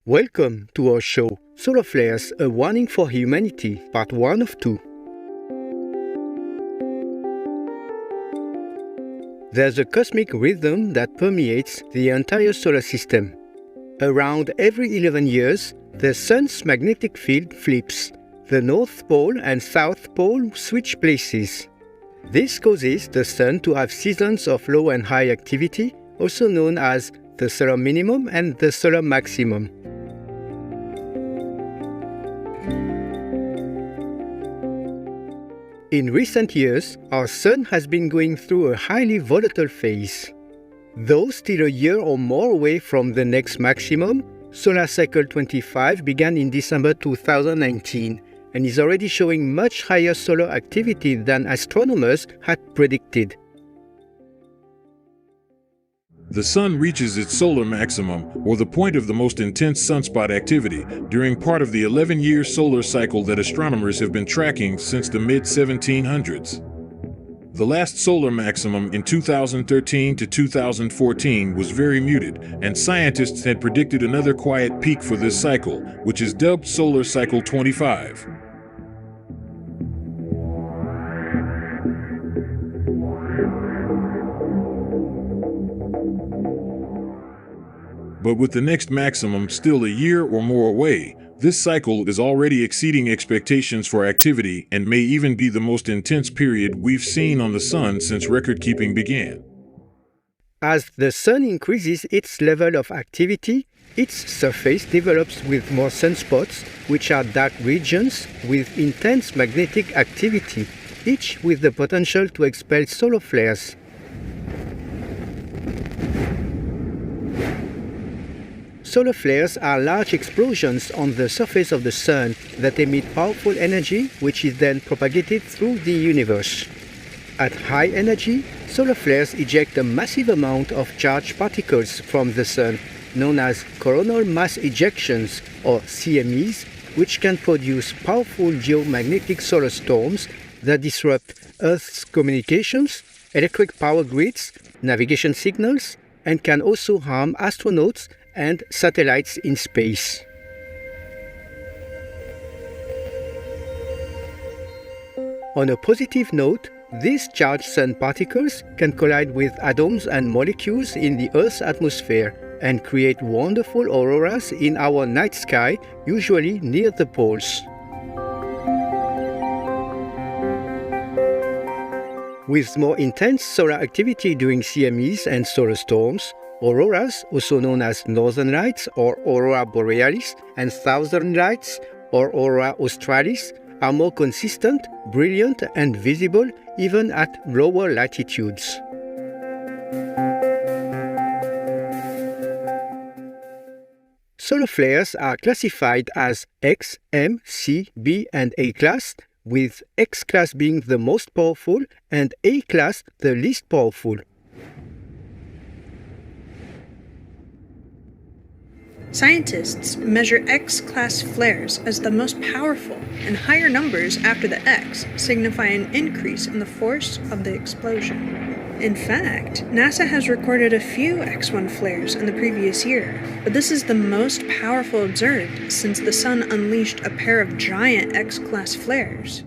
Welcome to our show, Solar Flares, A Warning for Humanity, Part 1 of 2. There's a cosmic rhythm that permeates the entire solar system. Around every 11 years, the Sun's magnetic field flips. The North Pole and South Pole switch places. This causes the Sun to have seasons of low and high activity, also known as the solar minimum and the solar maximum. In recent years, our Sun has been going through a highly volatile phase. Though still a year or more away from the next maximum, Solar Cycle 25 began in December 2019 and is already showing much higher solar activity than astronomers had predicted. The Sun reaches its solar maximum, or the point of the most intense sunspot activity, during part of the 11-year solar cycle that astronomers have been tracking since the mid-1700s. The last solar maximum in 2013 to 2014 was very muted, and scientists had predicted another quiet peak for this cycle, which is dubbed Solar Cycle 25. But with the next maximum still a year or more away, this cycle is already exceeding expectations for activity and may even be the most intense period we've seen on the Sun since record-keeping began. As the Sun increases its level of activity, its surface develops with more sunspots, which are dark regions with intense magnetic activity, each with the potential to expel solar flares. Solar flares are large explosions on the surface of the Sun that emit powerful energy which is then propagated through the universe. At high energy, solar flares eject a massive amount of charged particles from the Sun, known as coronal mass ejections or CMEs, which can produce powerful geomagnetic solar storms that disrupt Earth's communications, electric power grids, navigation signals, and can also harm astronauts and satellites in space. On a positive note, these charged sun particles can collide with atoms and molecules in the Earth's atmosphere and create wonderful auroras in our night sky, usually near the poles. With more intense solar activity during CMEs and solar storms, auroras, also known as northern lights or aurora borealis, and southern lights or aurora australis, are more consistent, brilliant, and visible even at lower latitudes. Solar flares are classified as X, M, C, B, and A class, with X class being the most powerful and A class the least powerful. Scientists measure X-class flares as the most powerful, and higher numbers after the X signify an increase in the force of the explosion. In fact, NASA has recorded a few X1 flares in the previous year, but this is the most powerful observed since the Sun unleashed a pair of giant X-class flares.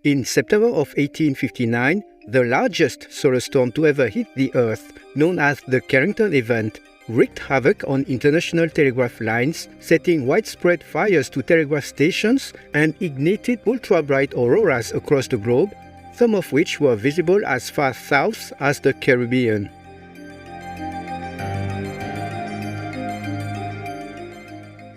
In September of 1859, the largest solar storm to ever hit the Earth, known as the Carrington event, wreaked havoc on international telegraph lines, setting widespread fires to telegraph stations and ignited ultra-bright auroras across the globe, some of which were visible as far south as the Caribbean.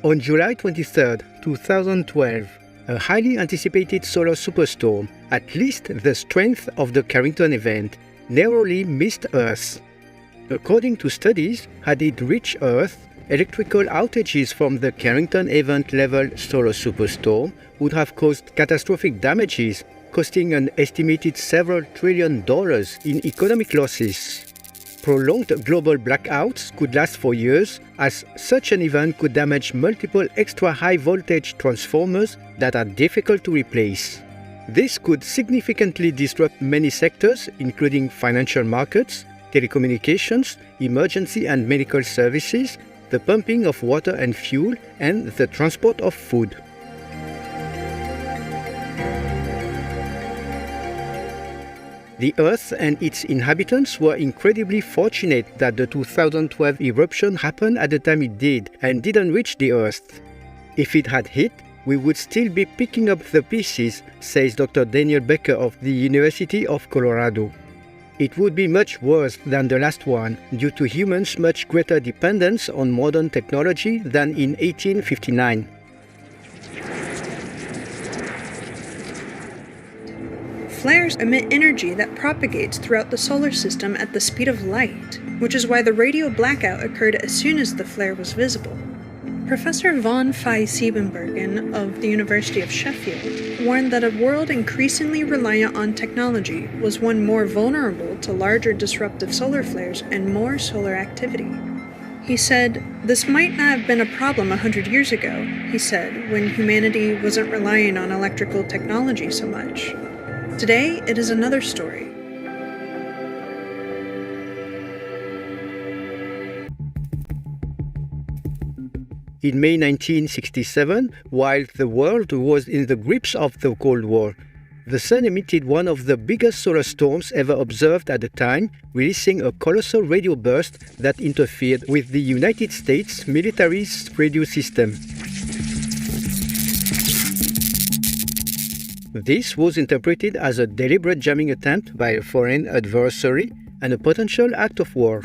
On July 23, 2012, a highly anticipated solar superstorm, at least the strength of the Carrington event, narrowly missed Earth. According to studies, had it reached Earth, electrical outages from the Carrington event-level solar superstorm would have caused catastrophic damages, costing an estimated several $1 trillion in economic losses. Prolonged global blackouts could last for years, as such an event could damage multiple extra high-voltage transformers that are difficult to replace. This could significantly disrupt many sectors, including financial markets, telecommunications, emergency and medical services, the pumping of water and fuel, and the transport of food. The Earth and its inhabitants were incredibly fortunate that the 2012 eruption happened at the time it did and didn't reach the Earth. If it had hit, we would still be picking up the pieces, says Dr. Daniel Becker of the University of Colorado. It would be much worse than the last one due to humans' much greater dependence on modern technology than in 1859. Flares emit energy that propagates throughout the solar system at the speed of light, which is why the radio blackout occurred as soon as the flare was visible. Professor von Siebenbergen of the University of Sheffield warned that a world increasingly reliant on technology was one more vulnerable to larger disruptive solar flares and more solar activity. He said, "This might not have been a problem 100 years ago," he said, when humanity wasn't relying on electrical technology so much. Today, it is another story. In May 1967, while the world was in the grips of the Cold War, the Sun emitted one of the biggest solar storms ever observed at the time, releasing a colossal radio burst that interfered with the United States military's radio system. This was interpreted as a deliberate jamming attempt by a foreign adversary and a potential act of war.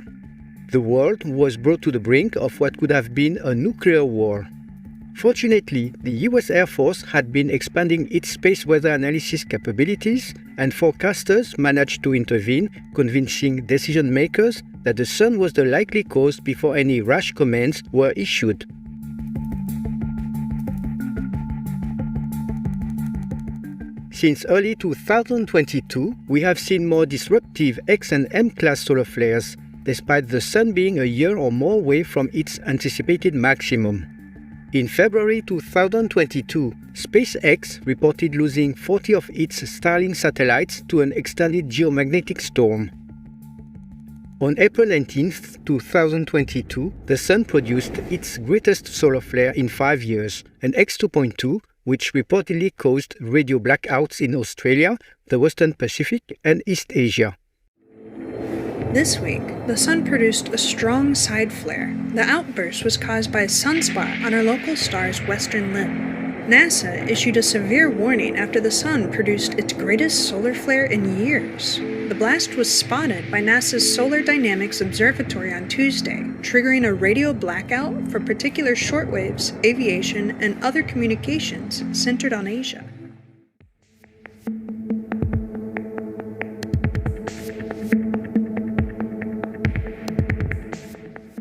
The world was brought to the brink of what could have been a nuclear war. Fortunately, the US Air Force had been expanding its space weather analysis capabilities, and forecasters managed to intervene, convincing decision makers that the Sun was the likely cause before any rash commands were issued. Since early 2022, we have seen more disruptive X and M-class solar flares, despite the Sun being a year or more away from its anticipated maximum. In February 2022, SpaceX reported losing 40 of its Starlink satellites to an extended geomagnetic storm. On April 19, 2022, the Sun produced its greatest solar flare in 5 years, an X2.2, which reportedly caused radio blackouts in Australia, the Western Pacific, and East Asia. This week, the Sun produced a strong side flare. The outburst was caused by a sunspot on our local star's western limb. NASA issued a severe warning after the Sun produced its greatest solar flare in years. The blast was spotted by NASA's Solar Dynamics Observatory on Tuesday, triggering a radio blackout for particular shortwaves, aviation, and other communications centered on Asia.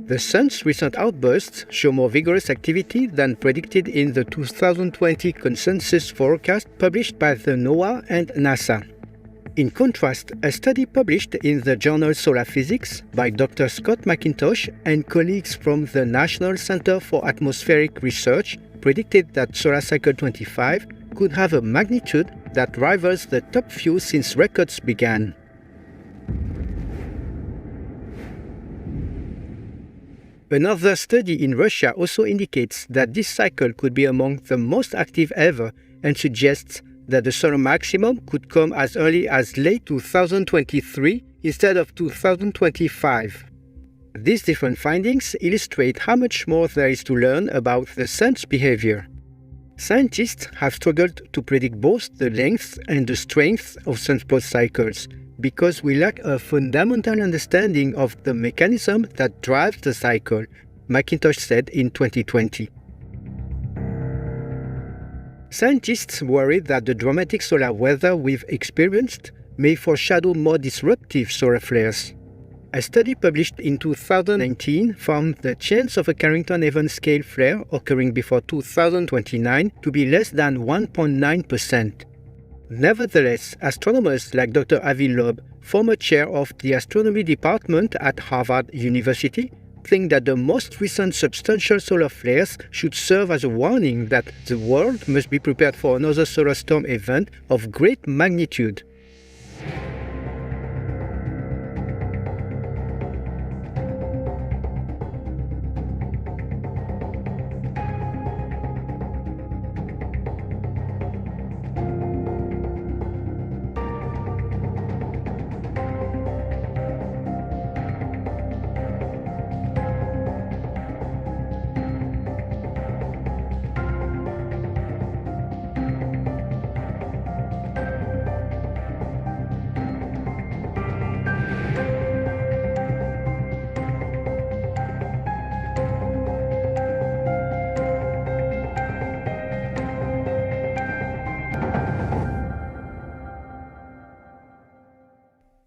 The Sun's recent outbursts show more vigorous activity than predicted in the 2020 consensus forecast published by the NOAA and NASA. In contrast, a study published in the journal Solar Physics by Dr. Scott McIntosh and colleagues from the National Center for Atmospheric Research predicted that solar cycle 25 could have a magnitude that rivals the top few since records began. Another study in Russia also indicates that this cycle could be among the most active ever and suggests that the solar maximum could come as early as late 2023 instead of 2025. These different findings illustrate how much more there is to learn about the Sun's behavior. Scientists have struggled to predict both the length and the strength of sunspot cycles, because we lack a fundamental understanding of the mechanism that drives the cycle, McIntosh said in 2020. Scientists worry that the dramatic solar weather we've experienced may foreshadow more disruptive solar flares. A study published in 2019 found the chance of a Carrington Evans scale flare occurring before 2029 to be less than 1.9%. Nevertheless, astronomers like Dr. Avi Loeb, former chair of the astronomy department at Harvard University, think that the most recent substantial solar flares should serve as a warning that the world must be prepared for another solar storm event of great magnitude.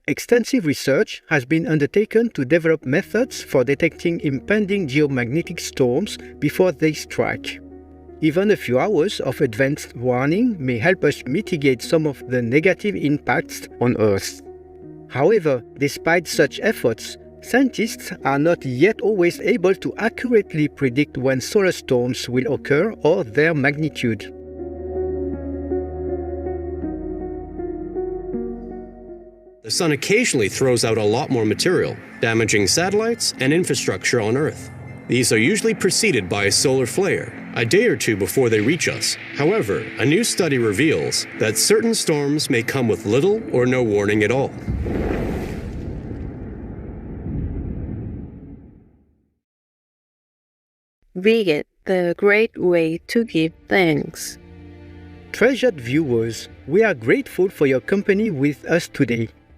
Extensive research has been undertaken to develop methods for detecting impending geomagnetic storms before they strike. Even a few hours of advanced warning may help us mitigate some of the negative impacts on Earth. However, despite such efforts, scientists are not yet always able to accurately predict when solar storms will occur or their magnitude. The sun occasionally throws out a lot more material, damaging satellites and infrastructure on Earth. These are usually preceded by a solar flare, a day or two before they reach us. However, a new study reveals that certain storms may come with little or no warning at all. Vegan, the great way to give thanks. Treasured viewers, we are grateful for your company with us today.